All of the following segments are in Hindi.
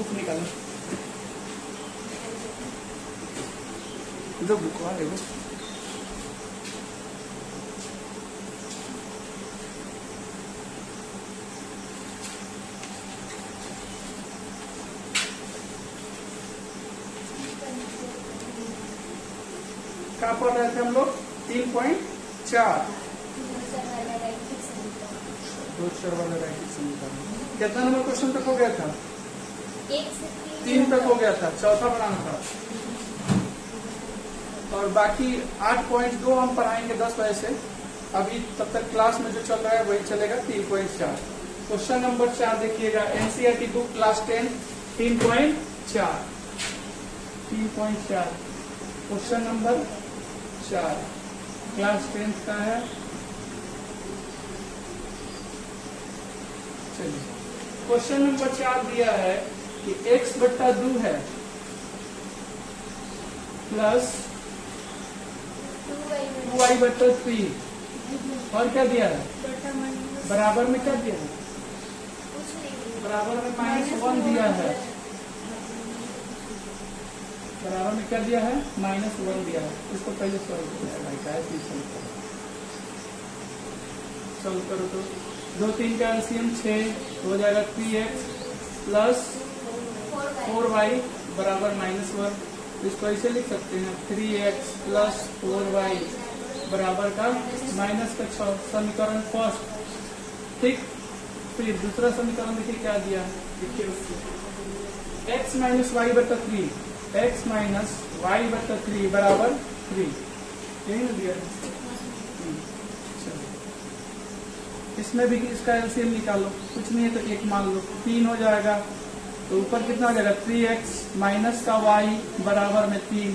बुक निकालो, जो बुक आ वो कहाँ पढ़ रहे थे हम लोग? 3.4 दो चर वाला रैखिक समीकरण। कितना नंबर क्वेश्चन तक हो गया था? 3 तक हो गया था, चौथा बनाना था। और बाकी 8.2 हम पढ़ाएंगे 10 बजे से। अभी तब तक क्लास में जो चल रहा है वही चलेगा 3.4। क्वेश्चन नंबर 4 देखिएगा, NCERT book class 10 3.4। Question number 4 class 10 का है। चलिए, क्वेश्चन नंबर 4 दिया है कि x बट्टा 2 है प्लस 2y बट्टा 3, और क्या दिया है? बराबर में क्या दिया है? बराबर में -1 दिया है। बराबर में क्या दिया है? -1 दिया है। इसको पहले सॉल्व किया भाई, क्या है? सॉल्व करो तो 2 3 का एलसीएम 6 हो जाएगा 3x प्लस 4y बराबर -1। इसको ऐसे लिख सकते हैं 3x प्लस 4y बराबर का -6। समीकरण फर्स्ट, ठीक। फिर दूसरा समीकरण देखिए क्या दिया है, देखिए उसको x माइनस वाई बटा 3, x माइनस वाई बटा 3 बराबर 3, यही ना दिया है। इसमें भी इसका एलसीएम निकालो, कुछ नहीं है तो 1 मान लो, 3 हो जाएगा। तो ऊपर कितना हो जाएगा? 3x माइनस का y बराबर में 3,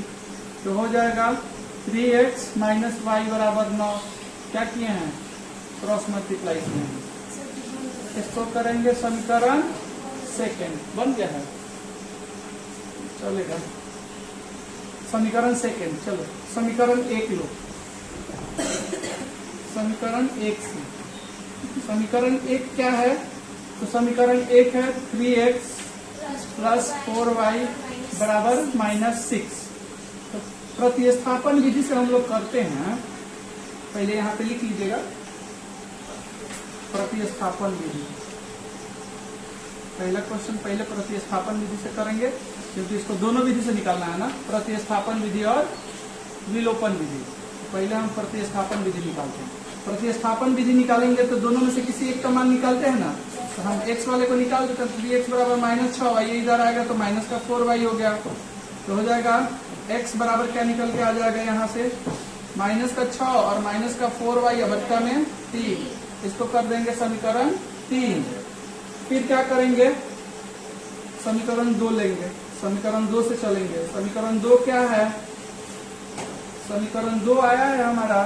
तो हो जाएगा 3x माइनस वाई बराबर 9। क्या किए हैं? क्रॉस मल्टीप्लाई किए हैं। इसको करेंगे समीकरण सेकेंड, बन गया है, चलेगा। समीकरण सेकेंड, चलो समीकरण 1 लो। समीकरण 1 से समीकरण 1 क्या है? तो समीकरण 1 है 3x प्लस 4y बराबर -6। तो प्रतिस्थापन विधि से हम लोग करते हैं, पहले यहाँ पे लिख लीजिएगा प्रतिस्थापन विधि। पहला क्वेश्चन पहले प्रतिस्थापन विधि से करेंगे, क्योंकि इसको दोनों विधि से निकालना है ना, प्रतिस्थापन विधि और विलोपन विधि। पहले हम प्रतिस्थापन विधि निकालते हैं। प्रतिस्थापन विधि निकालेंगे तो दोनों में से किसी एक का मान निकालते हैं ना, तो हम x वाले को निकाल देते हैं। 3x बराबर -6y, ये इधर आएगा तो माइनस का 4y हो गया। तो हो जाएगा x बराबर क्या निकल के आ जाएगा यहाँ से? -6 और -4y बट्टा में 3। इसको कर देंगे समीकरण 3। फिर क्या करेंगे? समीकरण 2 लेंगे, समीकरण 2 से चलेंगे। समीकरण 2 क्या है? समीकरण 2 आया है हमारा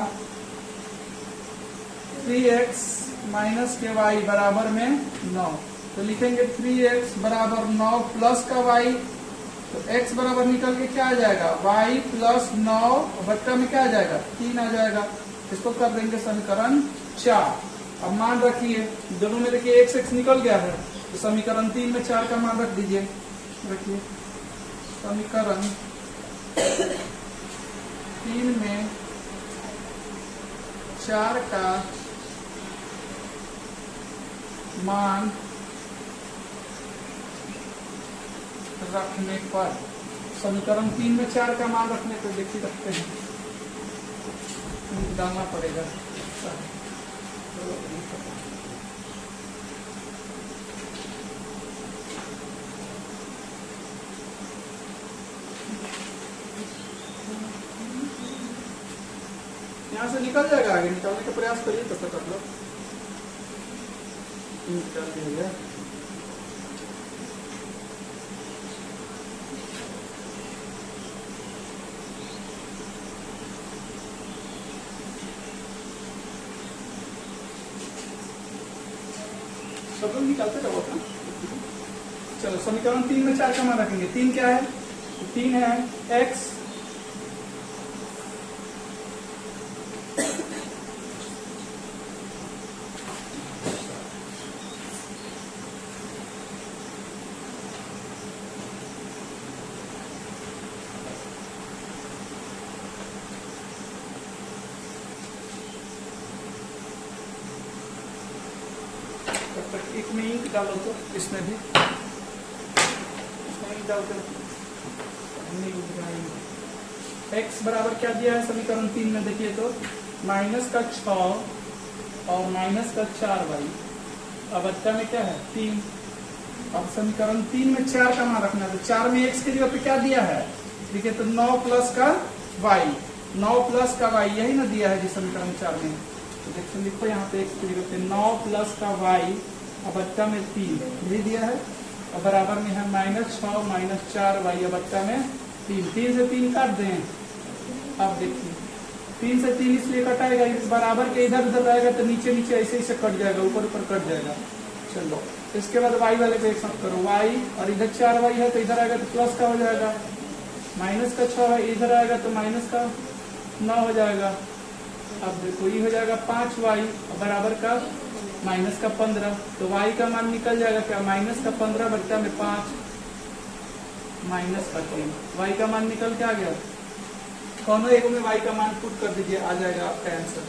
3x माइनस के y बराबर में 9। तो लिखेंगे 3x बराबर 9 प्लस का y, तो x बराबर निकल के क्या आ जाएगा? y प्लस 9 बट्टा में क्या आ जाएगा? 3 आ जाएगा। इसको कर देंगे समीकरण 4। अब मान रखिए, दोनों में देखिए x निकल गया है, तो समीकरण 3 में 4 का मान रख दीजिए। रखिए समीकरण 3 में 4 का मान रखने पर, समीकरण 3 में 4 का मान रखने पर देखिए रखते हैं, डालना पड़ेगा। यहाँ से निकल जाएगा, आगे निकालने का प्रयास करिए तब तक आप लोग। निकाल दिया सब लोग निकालते रहो अपना। चलो समीकरण 3 में 4 का मान रखेंगे। 3 क्या है? 3 है x एक में इंक डालो तो इसमें भी इसमें इंक डालकर x बराबर क्या दिया है समीकरण 3 में देखिए तो माइनस का 6 और माइनस का 4y। अब बच्चा में क्या है 3। अब समीकरण 3 में 4 का मान रखना है तो 4 में x की जगह पे क्या दिया है देखिए तो 9 प्लस का y, 9 प्लस का y यही ना दिया है जी समीकरण 4 में। तो देखिए लिखो यहाँ पे x की जगह पे 9 प्लस का y अब बच्चा में 3 यही दिया है और बराबर में है -6 - 4y अब बच्चा में 3। 3 से 3 काट दें। अब देखिए 3 से 3 इसलिए कटाएगा इस बराबर के इधर उधर रहेगा तो नीचे नीचे ऐसे ऐसे कट जाएगा, ऊपर ऊपर कट जाएगा। चलो इसके बाद y वाले पे एक साथ करो y और इधर 4y है तो इधर आएगा तो प्लस का हो जाएगा, माइनस का 6 है इधर आएगा तो माइनस का 9 हो जाएगा। अब देखो ये हो जाएगा 5y बराबर का माइनस का 15 तो y का मान निकल जाएगा क्या माइनस का 15 बच्चा में 5 माइनस का 3 y का मान निकल के आ गया। दोनों एक में y का मान पुट कर दीजिए आ जाएगा आपका आंसर।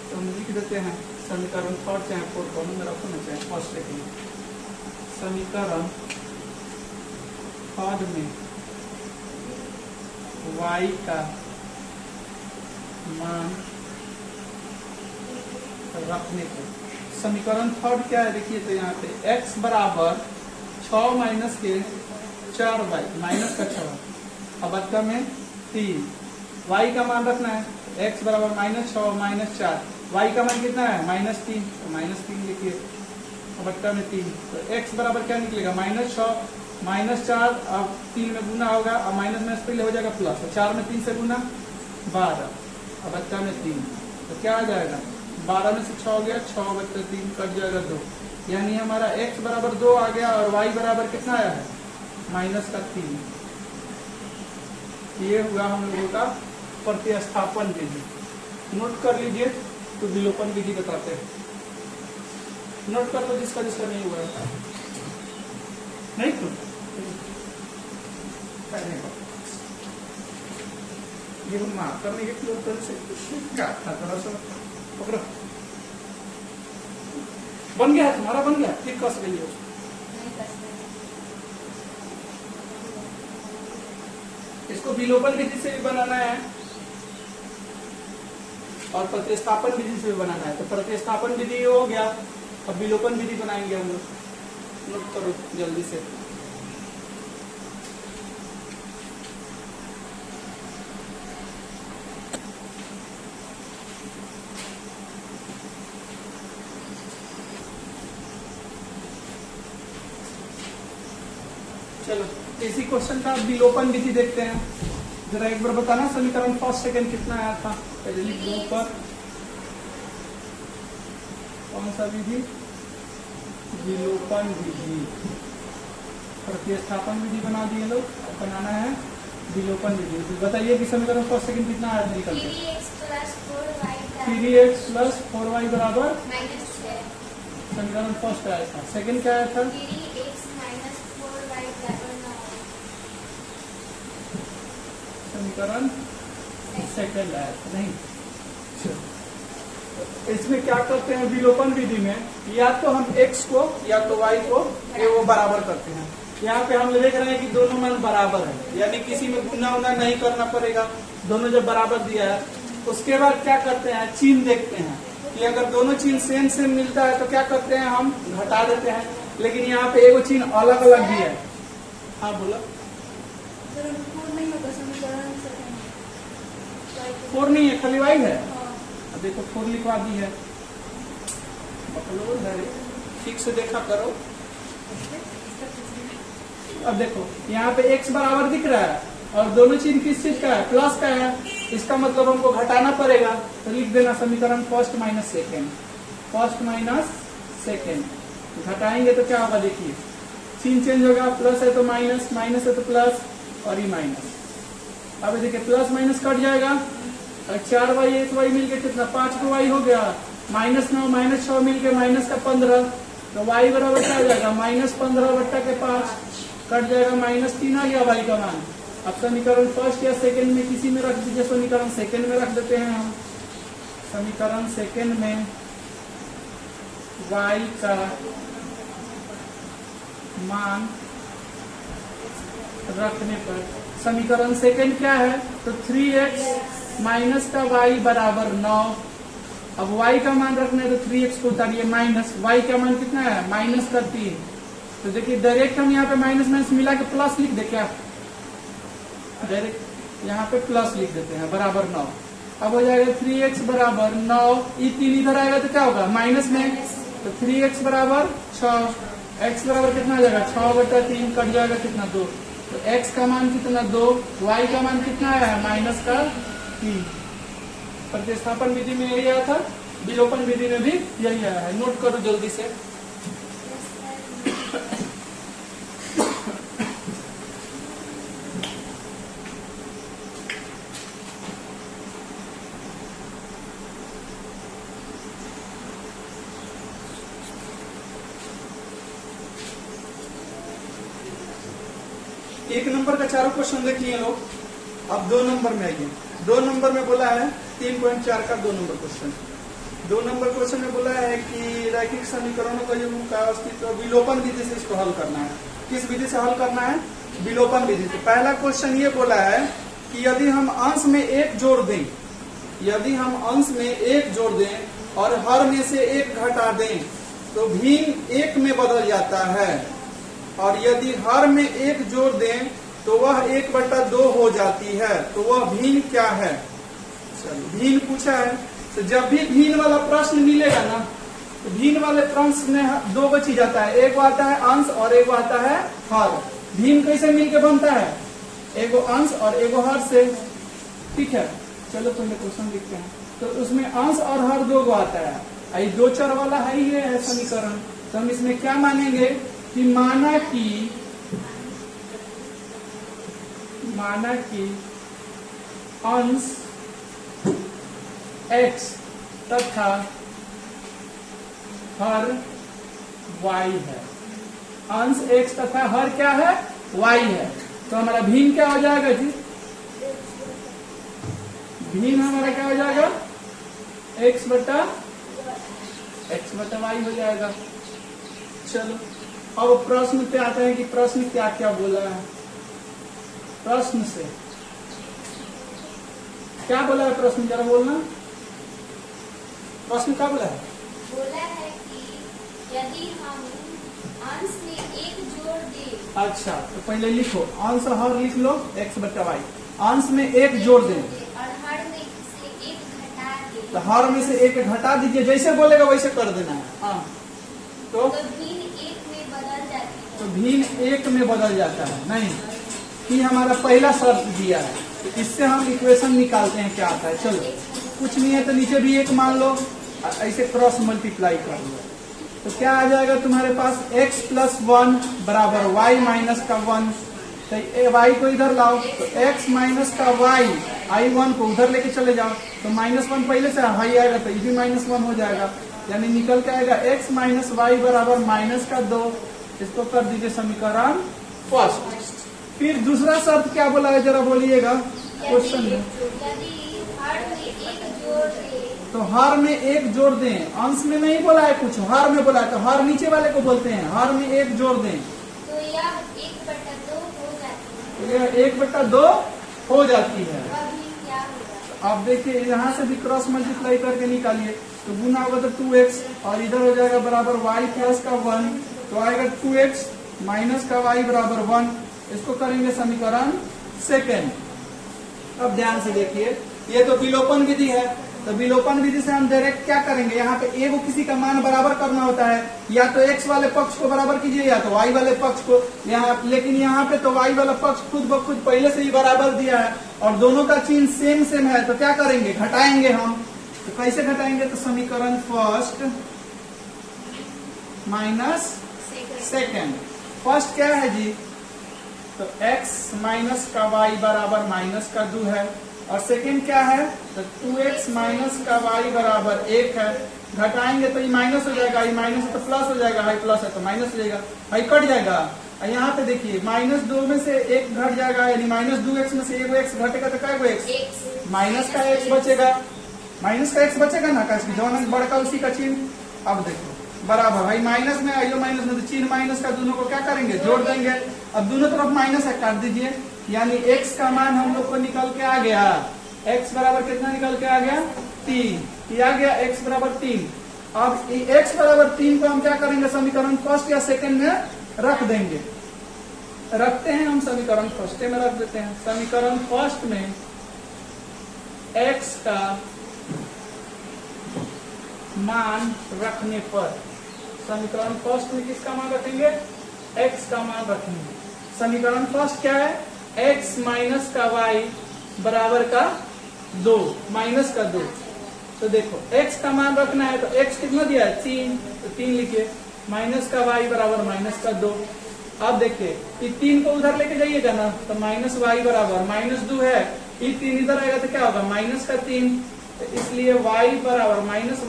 तो हम लिख देते हैं समीकरण 4 चाहे 4 कॉलम में रखो ना चाहे फर्स्ट सेकंड समीकरण 4 में y का मान रखने को समीकरण 3 क्या है देखिए तो यहाँ पे x बराबर 6 माइनस के 4y माइनस का 6 अब बच्चा में 3 y का मान रखना है x बराबर -6 - 4 y का मान कितना है -3 तो -3 लिखिए अब बच्चा में 3 तो x बराबर क्या निकलेगा -6 - 4 अब 3 में गुना होगा अब माइनस में पहले हो जाएगा प्लस 4 में 3 से गुना 12 अब बच्चा में 3 तो क्या आ जाएगा 12 में से 6 हो गया 6 बच्चा 3 कट जाएगा 2 यानी हमारा x बराबर 2 आ गया और y बराबर कितना आया है -3। ये हुआ हम लोगों का प्रतिस्थापन विधि। नोट कर लीजिए तो विलोपन विधि बताते हैं। नोट कर लो जिसका जिसका नहीं हुआ है नहीं तो ये हम माफ करने के विलोपन से क्या था थोड़ा सा पकड़ो बन गया तुम्हारा बन गया फिर कस गई है इसको विलोपन विधि से भी बनाना है और प्रतिस्थापन विधि से भी बनाना है। तो प्रतिस्थापन विधि हो गया अब विलोपन विधि बनाएंगे हम लोग। नोट करो जल्दी से चलो इसी क्वेश्चन का विलोपन विधि देखते हैं। जरा एक बार बताना समीकरण फर्स्ट सेकंड कितना आया था पहले लिख दो ऊपर कौन सा विधि विलोपन विधि। प्रतिस्थापन विधि बना दिए लोग बनाना है विलोपन विधि। बताइए कि समीकरण फर्स्ट सेकंड कितना आया निकल के 3x + 4y बराबर समीकरण फर्स्ट आया था। सेकंड क्या आया था समीकरण सेकंड आया था नहीं। इसमें क्या करते हैं विलोपन विधि में या तो हम x को या तो y को ये वो बराबर करते हैं। यहाँ पे हम देख रहे हैं कि दोनों मान बराबर है यानी किसी में गुना उना नहीं करना पड़ेगा। दोनों जब बराबर दिया है उसके बाद क्या करते हैं चिन्ह देखते हैं कि अगर दोनों चिन्ह सेम सेम मिलता है तो क्या करते हैं हम घटा देते हैं। लेकिन यहाँ पे एगो चिन्ह अलग अलग दिया है। हाँ बोलो 4 नहीं है खाली y है। अब देखो 4 लिखवा दी है ठीक से देखा करो। अब देखो यहाँ पे x बराबर दिख रहा है और दोनों चिन्ह किस चीज का है प्लस का है। इसका मतलब हमको घटाना पड़ेगा तो लिख देना समीकरण फर्स्ट माइनस सेकेंड। घटाएंगे तो क्या होगा देखिए चिन्ह चेंज होगा प्लस है तो माइनस माइनस है तो प्लस और ये माइनस। अब देखिए प्लस माइनस कट जाएगा और 4y 1y मिलके कितना 5y हो गया -9 - 6 मिलके -15 तो y बराबर क्या हो जाएगा -15/5 कट जाएगा -3 आ गया y का मान। अब समीकरण फर्स्ट या सेकंड में किसी में रख दीजिए। समीकरण सेकंड में रख देते हैं हम। समीकरण सेकंड में y का मान रखने पर समीकरण सेकंड क्या है, तो 3x माइनस का y बराबर 9। अब y का मान रखना है तो 3x को उतारिए माइनस, y का मान कितना है माइनस का 3। तो देखिए डायरेक्ट हम यहाँ पे माइनस माइनस मिला के प्लस लिख दे क्या, डायरेक्ट यहाँ पे प्लस लिख देते हैं बराबर 9। अब हो जाएगा 3x बराबर 9, ये 3 इधर आएगा तो क्या होगा माइनस में, तो 3x बराबर 6, x बराबर कितना आ जाएगा 6/3, कट जाएगा कितना 2, तो x का मान कितना 2, y का मान कितना आया है माइनस का 3। प्रतिस्थापन विधि में यही आया था, विलोपन विधि में भी यही आया है, नोट करो जल्दी से। एक नंबर का चारों क्वेश्चन देख लिए लोग, अब 2 नंबर में आइए। 2 नंबर में बोला है 3.4 का 2 नंबर क्वेश्चन। 2 नंबर क्वेश्चन में बोला है कि रैखिक समीकरणों का युग्म का अस्तित्व विलोपन विधि से इसको हल करना है। किस विधि से हल करना है, विलोपन विधि से। पहला क्वेश्चन ये बोला है कि यदि हम अंश में 1 जोड़ दें, यदि हम अंश में 1 जोड़ दें और हर में से 1 घटा दें तो भिन्न 1 में बदल जाता है, और यदि हर में 1 जोड़ दें तो वह 1/2 हो जाती है, तो वह भिन्न क्या है। चलिए भिन्न पूछा है, तो जब भी भिन्न वाला प्रश्न मिलेगा ना, तो भिन्न वाले प्रश्न में 2 बची जाता है, एक आता है अंश और एक आता है हर। भिन्न कैसे मिलके बनता है, एगो अंश और एगो हर से, ठीक है। चलो पहले क्वेश्चन लिखते हैं, तो उसमें अंश और हर 2 आता है, ये 2 चर वाला है ही है समीकरण। तो हम इसमें क्या मानेंगे कि माना कि अंश x तथा हर y है, अंश x तथा हर क्या है y है। तो हमारा भिन्न क्या हो जाएगा जी, भिन्न हमारा क्या हो जाएगा x बटा y हो जाएगा। चलो अब प्रश्न पे आते हैं कि प्रश्न क्या क्या बोला है। प्रश्न से क्या बोला है, प्रश्न जरा बोलना, प्रश्न क्या बोला है, बोला है कि यदि हम अंश में 1 जोड़ दें। अच्छा तो पहले लिखो अंश हर लिख लो x/y, अंश में 1 जोड़ दें और हर में से 1 घटा दें, तो हर में से 1 घटा दीजिए, जैसे बोलेगा वैसे कर देना है। हाँ तो भिन्न 1 में बदल जाती है, तो भिन्न 1 में बदल जाता है, नहीं कि हमारा पहला शर्त दिया है, तो इससे हम इक्वेशन निकालते हैं क्या आता है। चलो कुछ नहीं है तो नीचे भी 1 मान लो, ऐसे क्रॉस मल्टीप्लाई कर लो, तो क्या आ जाएगा तुम्हारे पास x + 1 बराबर y - का 1। तो y को इधर लाओ, तो x - का y, i1 को उधर लेके चले जाओ, तो -1 पहले से हाई आएगा तो ये भी -1 हो जाएगा, यानी निकल के आएगा x - y बराबर -2। इसको कर दीजिए समीकरण फर्स्ट। फिर दूसरा शर्त क्या बोला है जरा बोलिएगा क्वेश्चन में, यदि हर में 1 जोड़ दें, तो हर में 1 जोड़ दें, अंश में नहीं बोला है कुछ, हर में बोला है, तो हर नीचे वाले को बोलते हैं, हर में 1 जोड़ दें तो यह 1/2 हो जाती है, यह 1/2 हो जाती है। वह भिन्न क्या होगा। अब देखिए यहाँ से भी क्रॉस मल्टीप्लाई करके निकालिए, तो गुना होगा तो 2x और इधर हो जाएगा बराबर y + का 1, तो आएगा 2x - का y बराबर 1। इसको करेंगे समीकरण सेकेंड। अब ध्यान से देखिए, ये तो विलोपन विधि है, तो विलोपन विधि से हम डायरेक्ट क्या करेंगे, यहाँ पे एगो किसी का मान बराबर करना होता है, या तो x वाले पक्ष को बराबर कीजिए या तो y वाले पक्ष को। यहाँ लेकिन यहाँ पे तो y वाला पक्ष खुद ब खुद पहले से ही बराबर दिया है और दोनों का चिन्ह सेम है, तो क्या करेंगे घटाएंगे हम। तो कैसे घटाएंगे, तो समीकरण फर्स्ट माइनस सेकेंड। फर्स्ट क्या है जी, तो x - का y बराबर -2 है, और सेकेंड क्या है, तो 2x - का y बराबर 1 है। घटाएंगे तो ये माइनस हो जाएगा, ये माइनस है तो प्लस हो जाएगा, हाई प्लस है तो माइनस हो जाएगा, हाई कट जाएगा। और यहाँ पे देखिए -2 में से 1 घट जाएगा, यानी -2x में से 1 x घटेगा तो क्या x माइनस का x बचेगा, माइनस का x बचेगा ना, जो बड़का उसी का चिन्ह। अब देखो बराबर, भाई माइनस में आइयो माइनस में, तो चिन्ह माइनस का दोनों को क्या करेंगे, जोड़ देंगे। अब दोनों तरफ माइनस है, काट दीजिए, यानी x का मान हम लोग को निकल के आ गया, x बराबर कितना निकल के आ गया, 3। ये आ गया x बराबर 3। अब x बराबर 3 को हम क्या करेंगे, समीकरण फर्स्ट या सेकंड में रख देंगे। रखते हैं हम समीकरण फर्स्ट में रख देते हैं। समीकरण फर्स्ट में x का मान रखने पर, समीकरण फर्स्ट में किसका मान रखेंगे, x का मान रखेंगे। समीकरण फर्स्ट क्या है, x माइनस का y बराबर का 2, माइनस का 2। तो देखो x का मान रखना है, तो x कितना दिया है, 3, तो 3 लिखिए, माइनस का y बराबर माइनस का 2। अब देखिए ये 3 को उधर लेके जाइएगा ना, तो माइनस y बराबर -2 है, ये 3 इधर आएगा तो क्या होगा, माइनस का 3। तो इसलिए y बराबर माइनस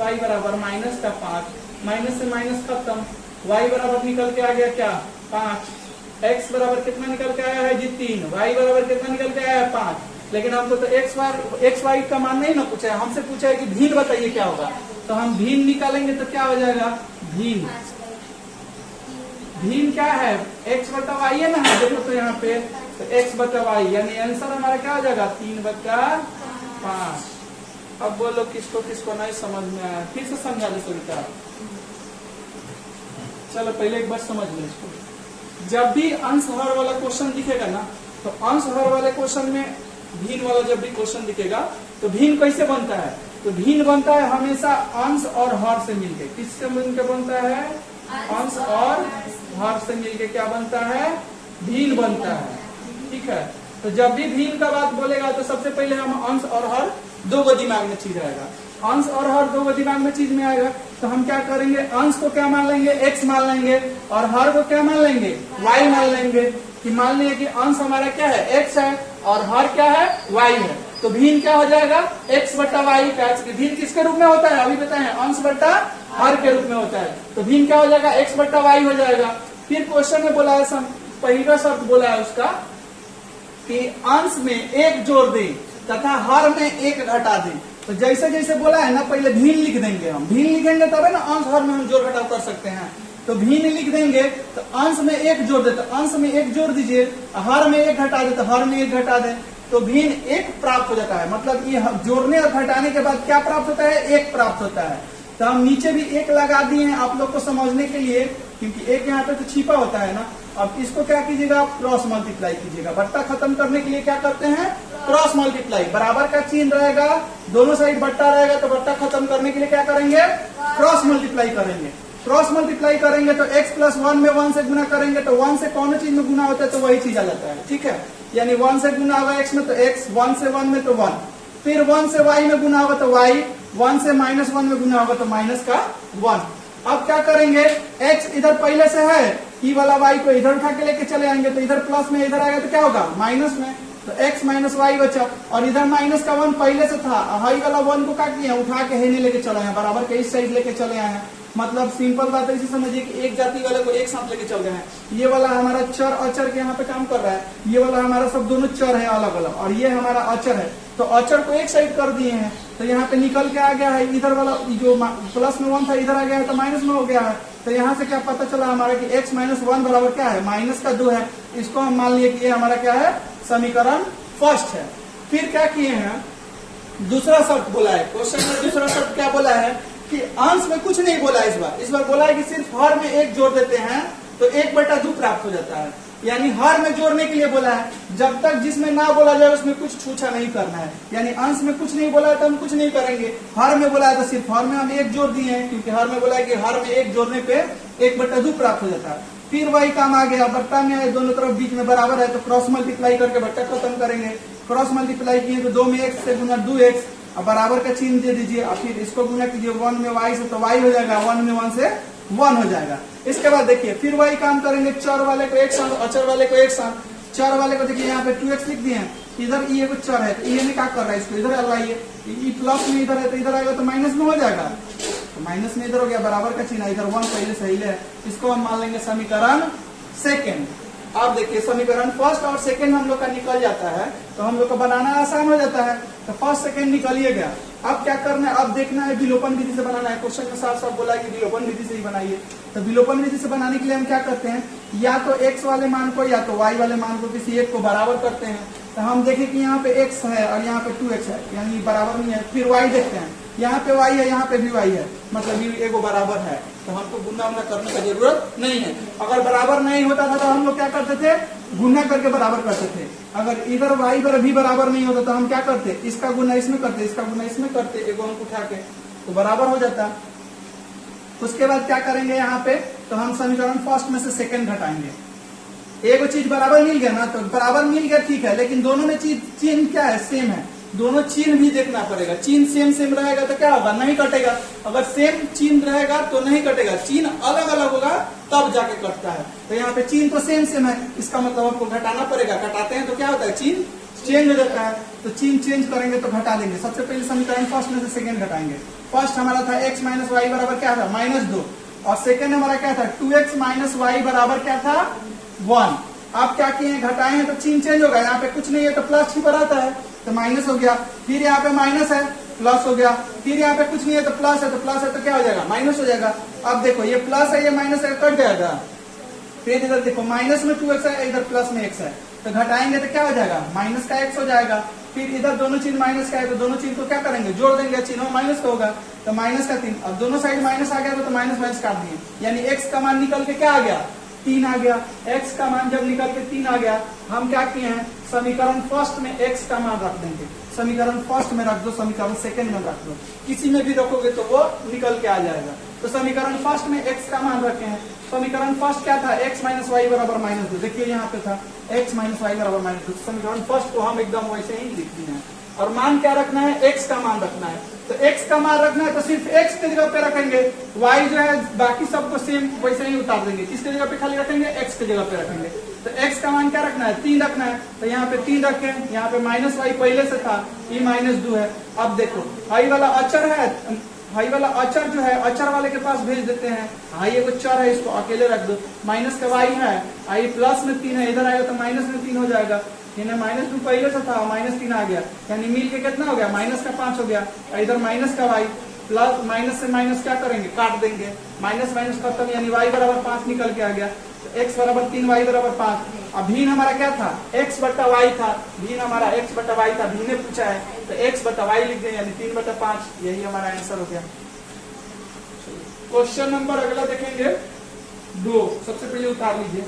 का 5, माइनस से माइनस खत्म, y बराबर निकल के आ गया क्या, 5। x बराबर कितना निकल के आया है जी, 3। y बराबर कितना निकल के आया है, 5। लेकिन हमको तो x y का मान नहीं ना पूछा है, हमसे पूछा है कि भिन्न बताइए क्या होगा। तो हम भिन्न निकालेंगे तो क्या हो जाएगा, भिन्न क्या है, x बटा y है ना, देखो तो यहाँ पे, तो x बटा y, यानी आंसर हमारा क्या हो जाएगा, 3/5। अब बोलो किसको किसको नहीं समझ में आया, फिर से समझा दे सविता। चलो पहले एक बार समझ लो इसको। जब भी अंश हर वाला क्वेश्चन दिखेगा ना, तो अंश हर वाले क्वेश्चन में भिन्न वाला जब भी क्वेश्चन दिखेगा, तो भिन्न कैसे बनता है, तो भिन्न बनता है हमेशा अंश और हर से मिलके। किससे मिलकर बनता है, अंश और हर से मिलके क्या बनता है, भिन्न बनता है। ठीक है, तो जब भी भिन्न का बात बोलेगा तो सबसे पहले हम अंश और हर दो गो दिमाग में चीज आएगा, अंश और हर दो गो दिमाग में चीज में आएगा। तो हम क्या करेंगे, अंश को क्या मान लेंगे, x मान लेंगे, और हर को क्या मान लेंगे, y मान लेंगे। कि मान लिया कि अंश हमारा क्या है, x है, और हर क्या है, y है। तो भिन्न क्या हो जाएगा, x बटा y का। भिन्न किसके रूप में होता है, अभी बताए, अंश बटा हर के रूप में होता है। तो भिन्न क्या हो जाएगा, x बटा y हो जाएगा। फिर क्वेश्चन में बोला है, पहला शर्त बोला है उसका कि अंश में 1 जोड़ दे तथा हर में 1 घटा दे। तो जैसे जैसे बोला है ना, पहले भिन्न लिख देंगे हम, भिन्न लिखेंगे तब है ना अंश हर में हम जोड़ घटाव कर सकते हैं। तो भिन्न लिख देंगे, तो अंश में 1 जोड़ दे, तो अंश में 1 जोड़ दीजिए, हर में 1 घटा दे, तो हर में 1 घटा दे, तो भिन्न 1 प्राप्त हो जाता है। मतलब ये जोड़ने और घटाने के बाद क्या प्राप्त होता है, 1 प्राप्त होता है। तो हम नीचे भी 1 लगा दिए हैं आप लोग को समझने के लिए, क्योंकि 1 यहाँ पे तो छिपा होता है ना। अब इसको क्या कीजिएगा, क्रॉस मल्टीप्लाई कीजिएगा। बट्टा खत्म करने के लिए क्या करते हैं, क्रॉस मल्टीप्लाई। बराबर का चिन्ह रहेगा, दोनों साइड बट्टा रहेगा, तो बट्टा खत्म करने के लिए क्या करेंगे, क्रॉस मल्टीप्लाई करेंगे। क्रॉस मल्टीप्लाई करेंगे तो x प्लस 1 में 1 से गुना करेंगे, तो 1 से कौन चीज में गुना होता है, तो वही चीज आ जाता है। ठीक है, यानी 1 से गुना होगा x में, तो x, 1 से 1 में तो 1, फिर 1 से y में गुना होगा तो y, 1 से -1 में गुना होगा तो माइनस का 1। अब क्या करेंगे, x इधर पहले से है, ई वाला y को इधर उठा के लेके चले आएंगे, तो इधर प्लस में इधर आएगा तो क्या होगा, माइनस में, तो x माइनस वाई बचा। और इधर माइनस का 1 पहले से था, हाई वाला 1 को क्या किया, उठा के हेने लेके चले हैं, बराबर के इस साइड लेके चले आए हैं। मतलब सिंपल बात है, इसे समझिए कि एक जाति वाले को एक साथ लेके चल गए हैं। ये वाला हमारा चर अचर के यहाँ पे काम कर रहा है, ये वाला हमारा सब दोनों चर है अलग अलग, और ये हमारा अचर है। तो अचर को एक साइड कर दिए हैं, तो यहाँ पे निकल के आ गया है, इधर वाला जो प्लस में 1 था इधर आ गया है, तो माइनस में हो गया है। तो यहाँ से क्या पता चला हमारा कि x माइनस 1 बराबर क्या है, माइनस का 2 है। इसको हम मान लिए कि ये हमारा क्या है, समीकरण फर्स्ट है। फिर क्या किए हैं, दूसरा शर्त बोला है क्वेश्चन में। दूसरा शर्त क्या बोला है कि अंश में कुछ नहीं बोला है इस बार बोला है कि सिर्फ हर में 1 जोड़ देते हैं तो 1/2 प्राप्त हो जाता है। यानी हर में जोड़ने के लिए बोला है, जब तक जिसमें ना बोला जाए उसमें कुछ छूछा नहीं करना है। यानी अंश में कुछ नहीं बोला है तो हम कुछ नहीं करेंगे, हर में बोला है तो सिर्फ हर में हम 1 जोड़ दिए हैं, क्योंकि हर में बोला है कि हर में 1 जोड़ने पे 1/2 प्राप्त हो जाता है। फिर वही काम आ गया, बट्टा में है, दोनों तरफ बीच में बराबर है, तो क्रॉस मल्टीप्लाई करके बट्टा खत्म करेंगे। क्रॉस मल्टीप्लाई किए तो 2 में x से गुना 2x, अब बराबर का चिन्ह दे दीजिए, और फिर इसको गुना कीजिए 1 में y से, तो y हो जाएगा, 1 में 1 से 1 हो जाएगा। इसके बाद देखिए फिर वही काम करेंगे, चर वाले को एक साथ, अचर वाले को एक साथ। चर वाले को देखिए यहाँ पे 2x लिख दिए हैं, इधर ये कुछ चर है, तो ये में क्या कर रहा है, इसको इधर लाइए, ये प्लस में इधर है तो इधर आएगा तो माइनस में हो जाएगा, तो माइनस में इधर हो गया, बराबर का चिन्ह, इधर 1 पहले से ही है। इसको हम मान लेंगे समीकरण सेकेंड। अब देखिए समीकरण फर्स्ट और सेकंड हम लोग का निकल जाता है तो हम लोग का बनाना आसान हो जाता है। तो फर्स्ट सेकंड निकलिए गया। अब क्या करना है, अब देखना है विलोपन विधि से बनाना है। क्वेश्चन के साथ साथ बोला है कि विलोपन विधि से ही बनाइए। तो विलोपन विधि से बनाने के लिए हम क्या करते हैं, या तो x वाले मान को या तो y वाले मान को किसी एक को बराबर करते हैं। तो हम देखें कि यहाँ पे x है और यहाँ पे 2x है, यानी बराबर नहीं है। फिर y देखते हैं, यहाँ पे y है, यहाँ पे भी y है, मतलब ये एगो बराबर है। तो हमको गुना उना करने की जरूरत नहीं है। अगर बराबर नहीं होता था तो हम लोग क्या करते थे, गुना करके बराबर करते थे। अगर इधर y पर भी बराबर नहीं होता तो हम क्या करते, इसका गुना इसमें करते, इसका गुना इसमें करते, एगो अंक उठा के, तो बराबर हो जाता। उसके बाद क्या करेंगे यहाँ पे, तो हम समीकरण फर्स्ट में से सेकंड घटाएंगे। एगो चीज बराबर मिल गया ना, तो बराबर मिल गया ठीक है, लेकिन दोनों में चीज चिन्ह क्या है, सेम है। दोनों चिन्ह भी देखना पड़ेगा। चिन्ह सेम सेम रहेगा तो क्या होगा, नहीं कटेगा। अगर सेम चिन्ह रहेगा तो नहीं कटेगा, चिन्ह अलग अलग होगा तब जाके कटता है। तो यहाँ पे चिन्ह तो सेम सेम है, इसका मतलब आपको घटाना पड़ेगा। घटाते हैं तो क्या होता है, चिन्ह चेंज हो जाता है। तो चिन्ह चेंज करेंगे तो घटा देंगे। सबसे पहले समीकरण फर्स्ट में से सेकंड घटाएंगे। फर्स्ट हमारा था x माइनस वाई बराबर क्या था, -2, और सेकंड हमारा क्या था 2x माइनस वाई बराबर क्या था 1। आप क्या किए हैं, घटाए हैं तो चिन्ह चेंज होगा। यहाँ पे कुछ नहीं है तो प्लस ही आता है तो माइनस हो गया। फिर यहाँ पे माइनस है प्लस हो गया। फिर यहाँ पे कुछ नहीं है तो प्लस है, तो प्लस है तो क्या हो जाएगा, माइनस हो जाएगा। अब देखो ये प्लस है, ये माइनस है, कट जाएगा। फिर इधर देखो माइनस में 2x है, इधर प्लस में x है, तो घटाएंगे तो क्या हो जाएगा, माइनस का x हो जाएगा। फिर इधर दोनों चिन्ह माइनस का है तो दोनों चिन्ह को क्या करेंगे, जोड़ देंगे, चिन्ह माइनस का होगा तो माइनस का 3। अब दोनों साइड माइनस आ गया तो माइनस माइनस काट दिए, यानी x का मान निकल के क्या आ गया, 3 आ गया। x का मान जब निकल के 3 आ गया, हम क्या किए हैं, समीकरण फर्स्ट में x का मान रख देंगे। समीकरण फर्स्ट में रख दो, समीकरण सेकंड में रख दो, किसी में भी रखोगे तो वो निकल के आ जाएगा। तो समीकरण फर्स्ट में x का मान रखे हैं। समीकरण फर्स्ट क्या था, x माइनस वाई बराबर -2। देखिए यहाँ पे था x माइनस वाई बराबर -2। समीकरण फर्स्ट को हम एकदम वैसे ही लिख दिए हैं। और मान क्या रखना है, x का मान रखना है। तो x का मान रखना है तो सिर्फ x के जगह पे रखेंगे, y जो है बाकी सबको सेम वैसे ही उतार देंगे। किसके जगह पे खाली रखेंगे, x के जगह पे रखेंगे। तो x का मान क्या रखना है, 3 रखना है। तो यहाँ पे 3 रखें, यहाँ पे -y पहले से था, ये -2 है। अब देखो y वाला अचर है, हाई वाला अचर जो है अचर वाले के पास भेज देते हैं। हाई एगो चर है, इसको अकेले रख दो। माइनस का वाई है, आई प्लस में 3 है, इधर आएगा तो माइनस में 3 हो जाएगा। -2 पहले से था, -3 आ गया, यानी मिल के कितना हो गया, माइनस का 5 हो गया। इधर माइनस का वाई, प्लस माइनस से माइनस क्या करेंगे, काट देंगे, माइनस माइनस खत्म, यानी वाई बराबर 5 निकल के आ गया। तो x बराबर 3, वाई बराबर 5। अब भिन्न हमारा क्या था, x बटा वाई था, भिन्न हमारा x बटा वाई था, भिन्न पूछा है तो x बटा वाई लिख दें, यानी 3/5, यही हमारा आंसर हो गया। क्वेश्चन नंबर अगला देखेंगे 2। सबसे पहले उतार लीजिए।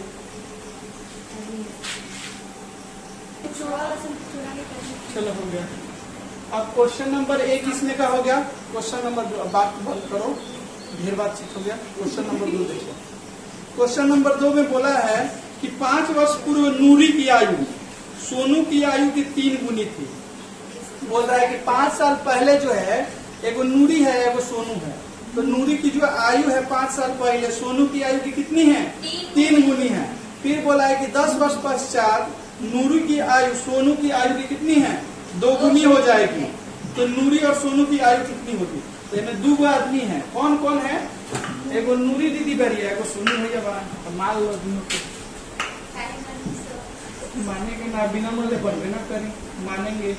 चलो हो गया। अब क्वेश्चन नंबर 1 इसमें का हो गया। क्वेश्चन नंबर 2, बात बंद करो, ढेर बातचीत हो गया। क्वेश्चन नंबर 2 देखो। क्वेश्चन नंबर 2 में बोला है कि 5 वर्ष पूर्व नूरी की आयु सोनू की आयु की 3 गुनी थी। बोल रहा है कि 5 साल पहले जो है, एगो नूरी है, एगो सोनू है। तो नूरी की जो आयु है 5 साल पहले, सोनू की आयु की कितनी है, 3 गुनी है। फिर बोला है कि 10 वर्ष पश्चात नूरी की आयु सोनू की आयु की कितनी है, 2 गुनी हो जाएगी। तो नूरी और सोनू की आयु कितनी होगी। तो इनमें 2 आदमी है, कौन कौन है, एगो नूरी दीदी बड़ी है, एगो सोनू भैया बड़ा। तो मान लो माने के ना, बिना मोले बनबे ना करी, मानेंगे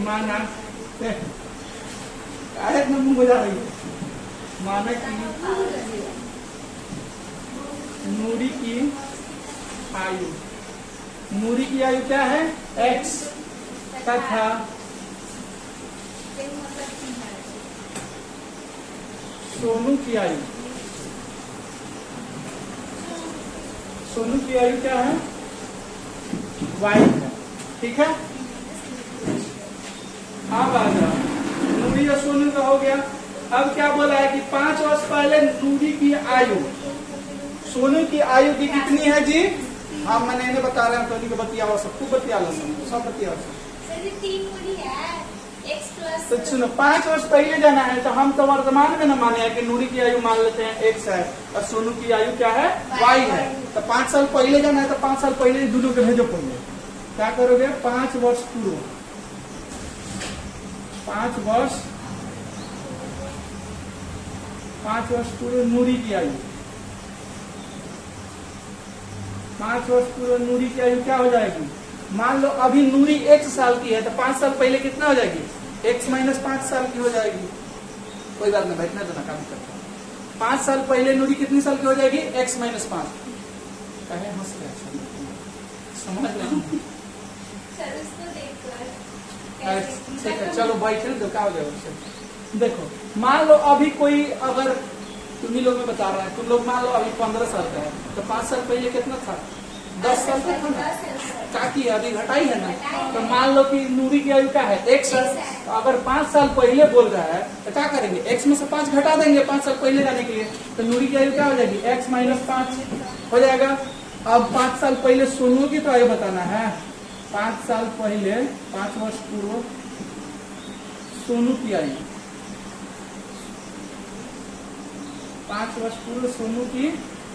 माना काहे इतना मुंह बजा रही है। माना कि नूरी की आयु, नूरी की आयु क्या है, x तथा सोनू की आयु, सोनू की आयु क्या है, y है। ठीक है, अब आ जाओ, नूरी और सोनू का हो गया। अब क्या बोला है कि 5 वर्ष पहले नूरी की आयु सोनू की आयु की कितनी है जी। हाँ मैंने इन्हें बता रहा हूँ, तो बतिया सबको बतिया सब बतिया। तो सुनो 5 वर्ष पहले जाना है, तो हम तो वर्तमान में न माने हैं कि नूरी की आयु मान लेते हैं x है और सोनू की आयु क्या है, y है। तो 5 साल पहले जाना है, तो 5 साल पहले दोनों के भेजो। पहले क्या करोगे, 5 वर्ष पूर्व, 5 वर्ष पूर्व नूरी की आयु, 5 वर्ष पूर्व नूरी की आयु क्या हो जाएगी? मान लो अभी नूरी x साल की है तो 5 साल पहले कितना हो जाएगी? x माइनस 5 साल की हो जाएगी। कोई बात नहीं, बैठना देना, काम करता है। 5 साल पहले नूरी कितनी साल की हो जाएगी? x minus 5। कहे हंस रहे समझ नहीं। सर उसको देखकर ठीक है, चलो बैठे तो क्या हो जाएगा उससे। देखो मान लो अभी कोई, अगर तुम्ही लोग में बता रहा है, तुम लोग मान लो अभी 15 साल का है तो 5 साल पहले कितना था? 10 साल का था ना। काकी अभी घटाई है ना। तो मान लो कि नूरी की आयु क्या है? x है। तो अगर 5 साल पहले बोल रहा है तो क्या करेंगे? x में से 5 घटा देंगे 5 साल पहले जाने के लिए। तो नूरी की आयु क्या हो जाएगी? x माइनस 5 हो जाएगा। अब 5 साल पहले सोनू की तो आयु बताना है। 5 साल पहले, 5 वर्ष पूर्व सोनू की आयु, 5 वर्ष पूर्व सोनू की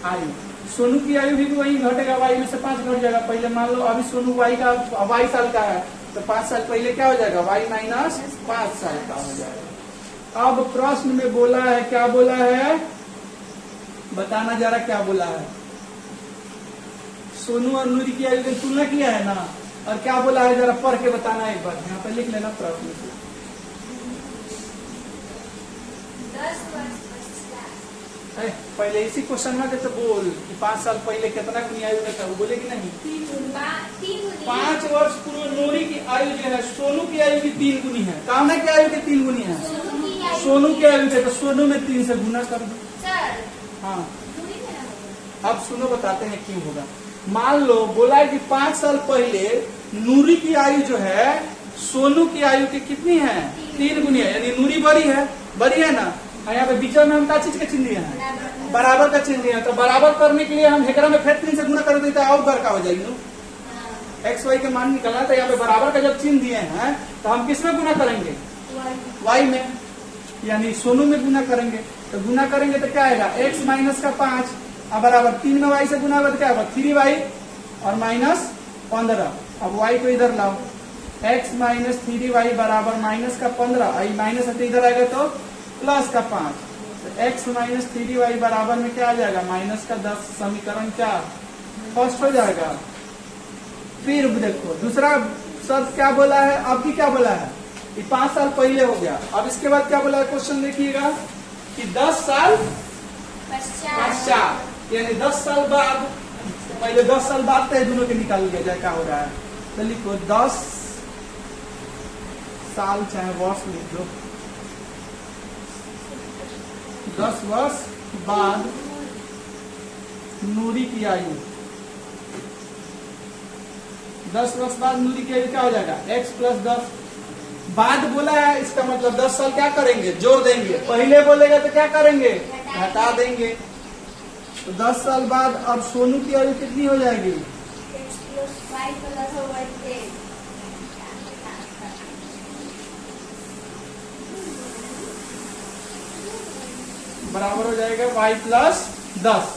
आयु। सोनू की आयु भी वही घटेगा, वाई में से 5 घट जाएगा। पहले मान लो अभी सोनू वाई साल का है तो 5 साल पहले क्या हो जाएगा? वाई माइनस 5 साल का हो जाएगा। अब प्रश्न में बोला है, क्या बोला है बताना जरा, क्या बोला है? सोनू और नूरी की आयु की तुलना किया है ना, और क्या बोला है जरा पढ़ के बताना एक बार। यहाँ पे लिख लेना प्रश्न से। 10 वर्ष पश्चात। पहले इसी क्वेश्चन में तो बोल कि 5 साल पहले कितना गुनी आयु था, वो बोले कि नहीं? 5 वर्ष पूर्व नूरी की आयु जो है सोनू की आयु की 3 गुनी है। कामना की आयु की 3 गुनी है। सोनू की आयु थे तो सोनू में 3 से गुना कर दो। हाँ, अब सुनो बताते हैं क्यों होगा। मान लो बोला है कि 5 साल पहले नूरी की आयु जो है सोनू की आयु की कितनी है? 3 गुनी है, यानी नूरी बड़ी है ना। यहाँ पे बीच में हम क्या चीज का चिन्ह दिया है? बराबर का चिन्ह दिया है। तो बराबर करने के लिए हम हेकरा में फिर 3 से गुना कर देते हैं और बड़का हो जाएगी। एक्स वाई के मान निकलना है तो यहाँ पे बराबर का जब चिन्ह दिए हैं तो हम किस में गुना करेंगे? वाई में, यानी सोनू में गुना करेंगे। तो गुना करेंगे तो क्या आएगा? x माइनस का 5 अब बराबर 3 में y से गुना होगा तो क्या होगा? 3y और माइनस 15। अब y को इधर लाओ, x माइनस 3y बराबर माइनस का 15, आई माइनस इधर आएगा तो प्लस का 5। तो x माइनस 3y बराबर में क्या आ जाएगा? माइनस का 10। समीकरण क्या फर्स्ट हो जाएगा। फिर देखो दूसरा शब्द क्या बोला है, अब की क्या बोला है? ये 5 साल पहले हो गया। अब इसके बाद क्या बोला है क्वेश्चन देखिएगा कि 10 साल पश्चात, यानी 10 साल बाद। पहले 10 साल बाद तो दोनों के निकाल लिया जाए क्या हो रहा है। तो लिखो 10 साल, चाहे वर्ष लिख दो, 10 वर्ष बाद नूरी की आयु, 10 वर्ष बाद नूरी की आयु क्या हो जाएगा? x plus 10। बाद बोला है, इसका मतलब 10 साल क्या करेंगे? जोड़ देंगे। पहले बोलेगा तो क्या करेंगे? घटा देंगे। तो 10 साल बाद अब सोनू की आयु कितनी हो जाएगी? बराबर हो जाएगा y प्लस 10।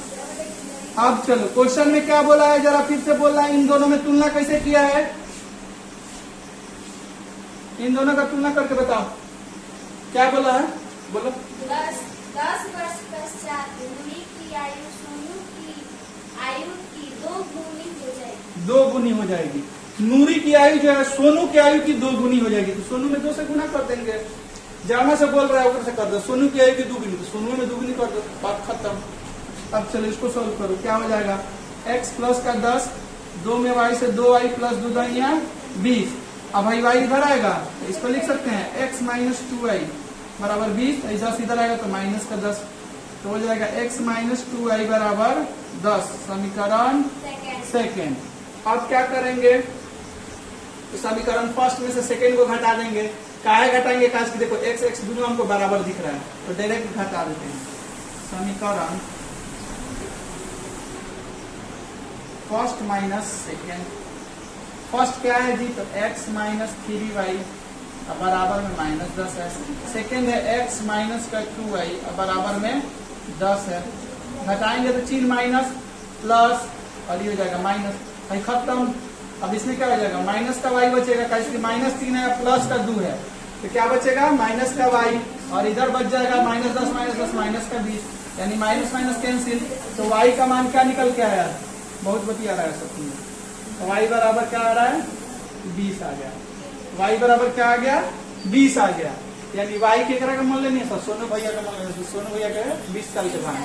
अब चलो क्वेश्चन में क्या बोला है जरा फिर से बोलना है। इन दोनों में तुलना कैसे किया है? इन दोनों का तुलना करके बताओ क्या बोला है, बोलो। 10 वर्ष पश्चात नूरी की आयु सोनू की आयु की 2 गुनी हो जाएगी। 2 गुनी हो जाएगी। नूरी की आयु जो है सोनू की आयु की 2 गुनी हो जाएगी। तो सोनू में 2 से गुना कर देंगे। जामा से बोल रहा है उधर से कर दो। सोनू की आयु की 2 गुनी, तो सोनू में 2 गुनी कर दो, बात खत्म। अब चलो इसको सोल्व करो, क्या हो जाएगा? x प्लस का 10, 2 में y से 2y प्लस 2 दाइया 20। अब भाई y इधर आएगा तो इस पर लिख सकते हैं x माइनस 2y बराबर 20। ऐसा इधर आएगा तो माइनस का 10, तो हो जाएगा x माइनस 2y बराबर 10। समीकरण सेकेंड। अब क्या करेंगे? तो समीकरण फर्स्ट में से सेकेंड को घटा देंगे। काहे घटाएंगे? काश की देखो x दोनों हमको बराबर दिख रहा है तो डायरेक्ट घटा देते हैं। समीकरण फर्स्ट माइनस सेकेंड। फर्स्ट क्या है जी? तो x माइनस 3y बराबर में माइनस 10 है। सेकेंड है x माइनस का 2y बराबर में 10 है। घटाएंगे तो चिन्ह माइनस प्लस और ये हो जाएगा माइनस। भाई खत्म। अब इसमें क्या हो जाएगा? माइनस का y बचेगा, कैसे माइनस 3 है प्लस का 2 है तो क्या बचेगा? माइनस का y, और इधर बच जाएगा माइनस 10 माइनस 10 माइनस का 20, यानी माइनस माइनस कैंसिल। तो y का मान क्या निकल के आया? बहुत बतिया रहा है सब तुमने। वाई बराबर क्या आ रहा है, 20 आ गया। वाई बराबर क्या आ गया, 20 आ गया। यानी वाई केकरा का मान लेनी है सर, सोनू भैया का मान लेना है। सोनू भैया के 20 साल के भाई।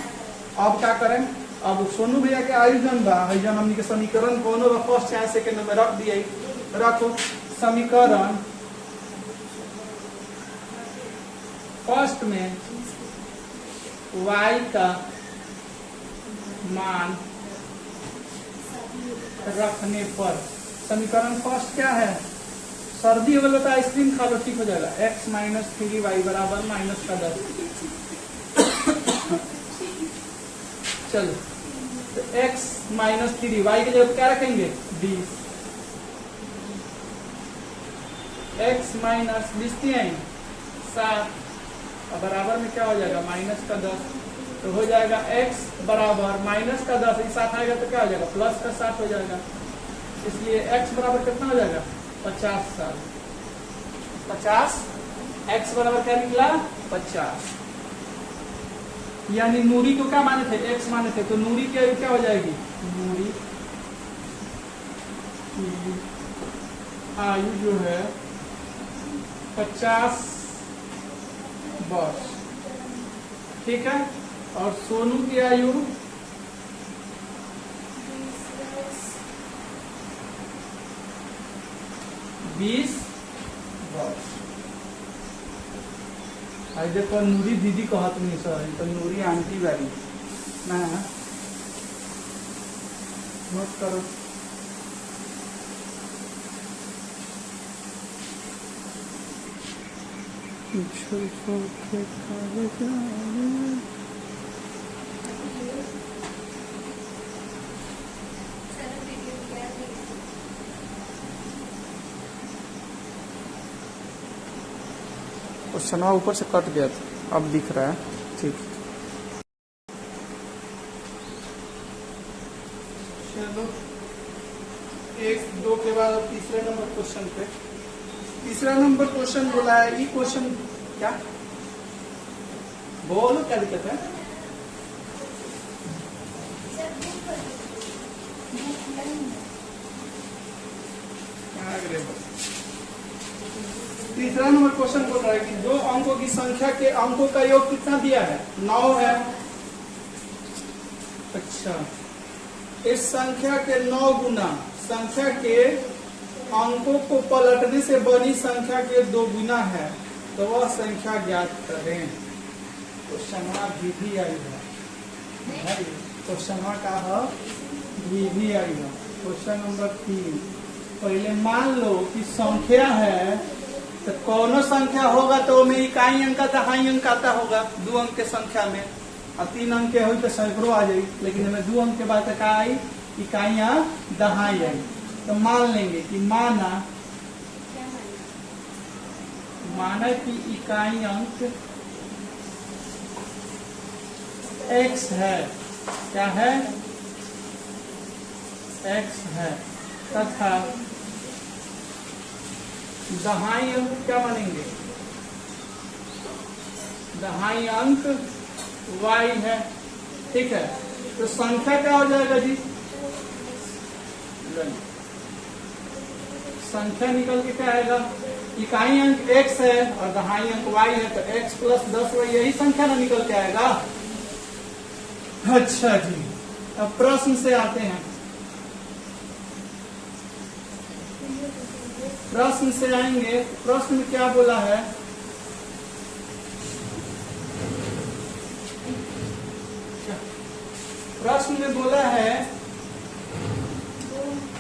अब क्या करें, अब सोनू भैया के आयु जन बा, जन हमनी के समीकरण कोनो फर्स्ट चाहे सेकंड में रख दिए। रखो समीकरण फर्स्ट में y का मान रखने पर समीकरण फर्स्ट क्या है, सर्दी हो गया तो आइसक्रीम खा लो ठीक हो जाएगा। x माइनस 3y बराबर माइनस का 10। चलो तो x माइनस 3y की जगह क्या रखेंगे 20। x माइनस 7 और बराबर में क्या हो जाएगा माइनस का 10। तो हो जाएगा x बराबर माइनस का 10, 7 आएगा तो क्या हो जाएगा प्लस का 7 हो जाएगा। इसलिए x बराबर कितना हो जाएगा 50 साल। 50 x बराबर क्या निकला 50। यानी नूरी को क्या माने थे, x माने थे, तो नूरी की आयु क्या हो जाएगी, नूरी की आयु जो है 50 वर्ष। ठीक है। और सोनू की आयु 20 वर्ष। आज देखो नूरी दीदी कहत नहीं सर, तो नूरी आंटी बारी ना नोट करो। क्वेश्चन ऊपर से कट गया था, अब दिख रहा है ठीक। चलो 1 2 के बाद अब तीसरे नंबर क्वेश्चन पे। तीसरा नंबर क्वेश्चन बोला है, ये क्वेश्चन क्या बोलो, क्या दिक्कत है। तीसरा नंबर क्वेश्चन बोल रहा है कि 2 अंकों की संख्या के अंकों का योग कितना दिया है, 9 है। अच्छा, इस संख्या के 9 गुना संख्या के अंकों को पलटने से बनी संख्या के 2 गुना है, तो वह संख्या ज्ञात करें। क्वेश्चन विधि आई है, क्वेश्चन का है विधि आई है। क्वेश्चन नंबर 3, पहले मान लो कि संख्या है, तो कौनो संख्या होगा तो में इकाई अंक का दहाई अंक आता होगा 2 अंक के संख्या में, और 3 अंक के हुई तो सैकड़ों आ जाए। लेकिन हमें 2 अंक के बाद क्या आई, इकाइयां दहाई आई। तो मान लेंगे कि माना कि इकाई अंक x है, क्या है x है, तथा दहाई अंक क्या मानेंगे, दहाई अंक y है। ठीक है, तो संख्या क्या हो जाएगा जी, संख्या निकल के क्या आएगा, इकाई अंक x है और दहाई अंक y है, तो x प्लस 10y यही संख्या ना निकल के आएगा। अच्छा जी, अब प्रश्न से आते हैं। प्रश्न से आएंगे, प्रश्न में क्या बोला है, प्रश्न में बोला है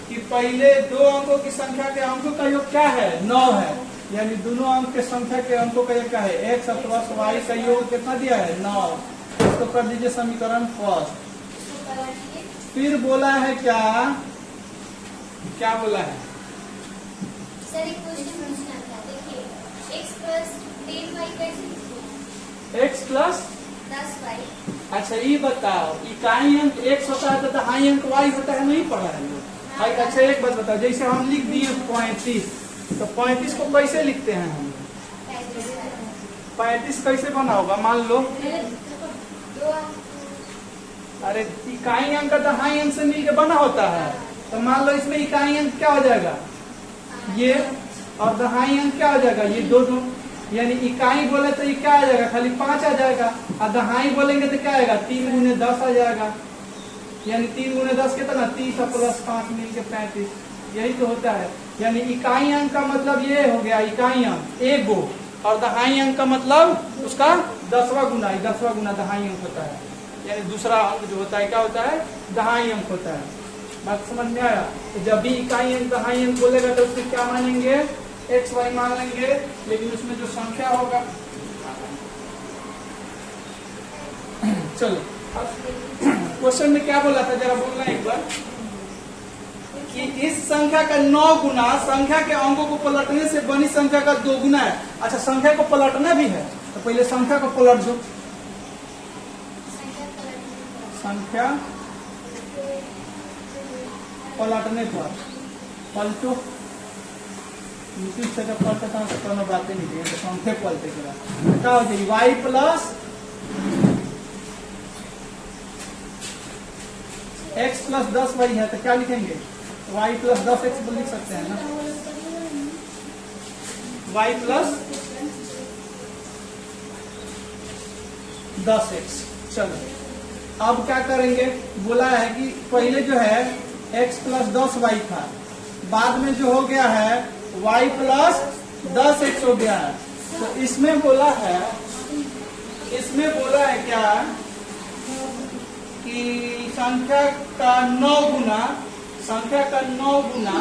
कि पहले 2 अंकों की संख्या के अंकों का योग क्या है, 9 है। यानी दोनों अंक के संख्या के अंकों का योग क्या है, x प्लस y का योग कितना दिया है 9। इसको कर दीजिए समीकरण फर्स्ट। फिर बोला है क्या, क्या बोला है, सर एक क्वेश्चन पूछना था। देखिए x प्लस 10y कैसे लिखें, x प्लस 10y। अच्छा ये बताओ, इकाई अंक x होता है तो दहाई अंक y होता है, नहीं पढ़ा है लोग। अच्छा एक बात बताओ, जैसे हम लिख दिए 35, तो 35 को कैसे लिखते हैं हम, 35 कैसे बना होगा, मान लो अरे इकाई अंक दहाई अंक से मिलके बना होता है, तो मान लो इसमें इकाई अंक क्या हो जाएगा ये, और दहाई अंक क्या हो जाएगा ये दो, यानी इकाई बोले तो ये क्या आ जाएगा खाली 5 आ जाएगा, और दहाई बोलेंगे तो क्या आएगा 3 गुने 10 आ जाएगा, यानी 3 गुने 10 कितना 30 प्लस 5 मिलके 35, यही तो होता है। यानी इकाई अंक का मतलब ये हो गया इकाई अंक एक गो, और दहाई अंक का मतलब उसका 10वां गुना, 10वां गुना दहाई अंक होता है, यानी दूसरा अंक जो होता है क्या होता है दहाई अंक होता है। बात समझ में आया? तो जब भी इकाई अंक दहाई अंक बोलेगा तो उसमें क्या मानेंगे एक्स वाई मान लेंगे, लेकिन उसमें जो संख्या होगा चलो क्वेश्चन में क्या बोला था जरा बोलना एक बार, कि इस संख्या का 9 गुना संख्या के अंकों को पलटने से बनी संख्या का 2 गुना है। अच्छा संख्या को पलटना भी है, तो पहले संख्या को पलट दो, संख्या पलटने पर पलटो नीचे से जब पलटता है तो कोनो बातें नहीं है, तो संख्या पलटे के बाद क्या हो जाएगी Y plus X plus 10 Y है, तो क्या लिखेंगे वाई प्लस 10 एक्स लिख सकते हैं ना, वाई प्लस 10 एक्स। चलो अब क्या करेंगे, बोला है कि पहले जो है x प्लस 10 वाई था, बाद में जो हो गया है y प्लस 10 एक्स हो गया है, तो इसमें बोला है क्या कि संख्या का 9 गुना संख्या का 9 गुना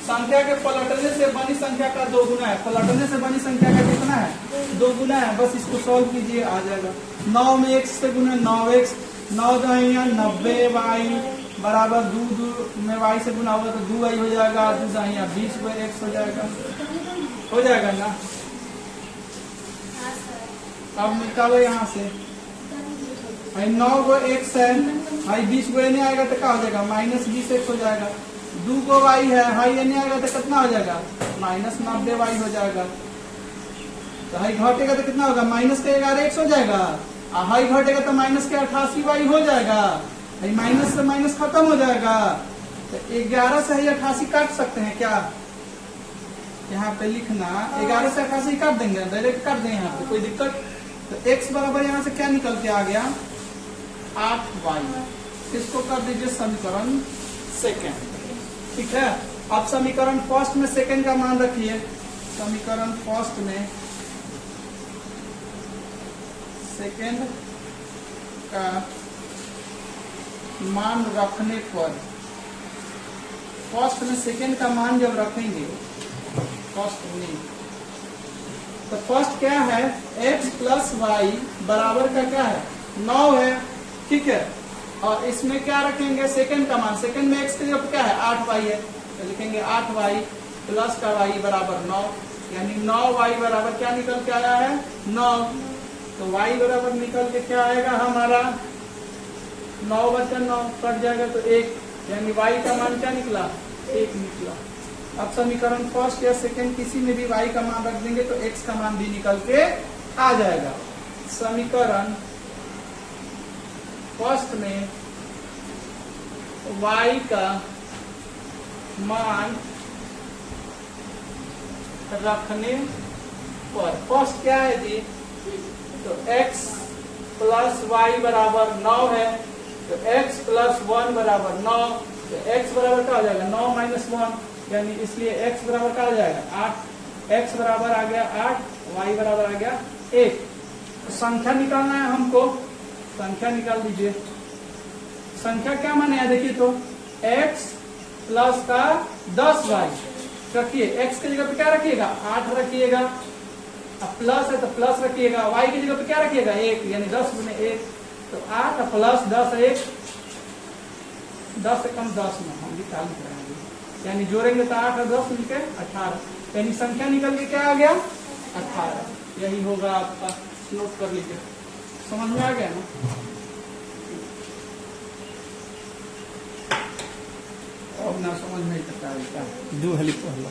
संख्या के पलटने से बनी संख्या का 2 गुना है, पलटने से बनी संख्या का कितना है 2 गुना है, बस इसको सॉल्व कीजिए आ जाएगा। 9 में x से गुना 9x, 9 दहिया 90 वाई बराबर 2 में y से गुना होगा तो 2y हो जाएगा, 2 दहिया 20 x हो जाएगा ना। अब निकालो यहाँ से 9 गो x है, 20 गो नहीं आएगा तो क्या हो जाएगा माइनस 20 x हो जाएगा, 2 को y है, हाई नहीं आएगा तो कितना हो जाएगा माइनस 90 y हो जाएगा, तो हाई घटेगा तो कितना होगा माइनस के 11 x हो जाएगा, और हाई घटेगा तो माइनस के 88 y हो जाएगा, माइनस से माइनस खत्म हो जाएगा, तो 11 से 88 काट सकते हैं क्या, यहाँ पे लिखना 11 से 88 काट देंगे, डायरेक्ट काट देंगे यहाँ पे कोई दिक्कत। तो x बराबर यहाँ से क्या निकल के आ गया 8y, इसको कर दीजिए समीकरण सेकेंड, ठीक है। अब समीकरण फर्स्ट में सेकेंड का मान रखिए, समीकरण फर्स्ट में सेकेंड का मान रखने पर, फर्स्ट में सेकेंड का मान जब रखेंगे फर्स्ट में, तो फर्स्ट क्या है x प्लस वाई बराबर का क्या है 9 है, ठीक है। और इसमें क्या रखेंगे सेकंड का मान, सेकंड में x की जगह क्या है 8y है, तो लिखेंगे 8y प्लस का y बराबर 9, यानी 9y बराबर क्या निकल के आया है 9, तो y बराबर निकल के क्या आएगा हमारा 9 बचा 9 कट जाएगा तो 1, यानी y का मान क्या निकला 1 निकला। अब समीकरण फर्स्ट या सेकंड किसी में भी y का मान रख देंगे तो x का मान भी निकल के आ जाएगा। समीकरण फर्स्ट में y का मान रखने पर फर्स्ट क्या है जी, तो x प्लस वाई बराबर 9 है, तो x प्लस 1 बराबर 9, तो x बराबर क्या हो जाएगा 9 माइनस 1, यानी इसलिए x बराबर क्या हो जाएगा 8, x बराबर आ गया 8, y बराबर आ गया 1। तो संख्या निकालना है हमको, संख्या निकाल दीजिए। संख्या क्या माने है देखिए, तो x प्लस का 10y रखिए, x की जगह पे क्या रखिएगा 8 रखिएगा, अब प्लस है तो प्लस रखिएगा, y की जगह पे क्या रखिएगा 1, यानी 10 गुने 1, तो 8 प्लस 10 1, 10 से कम 10 में हम निकाल कराएंगे, यानी जोड़ेंगे तो 8 और 10 मिलके 18, यानी संख्या निकल के क्या आ गया 18। यही होगा आपका, नोट कर लीजिए। समझ में आ गया ना? अब ना समझ नहीं सकता, 2 हेली पहला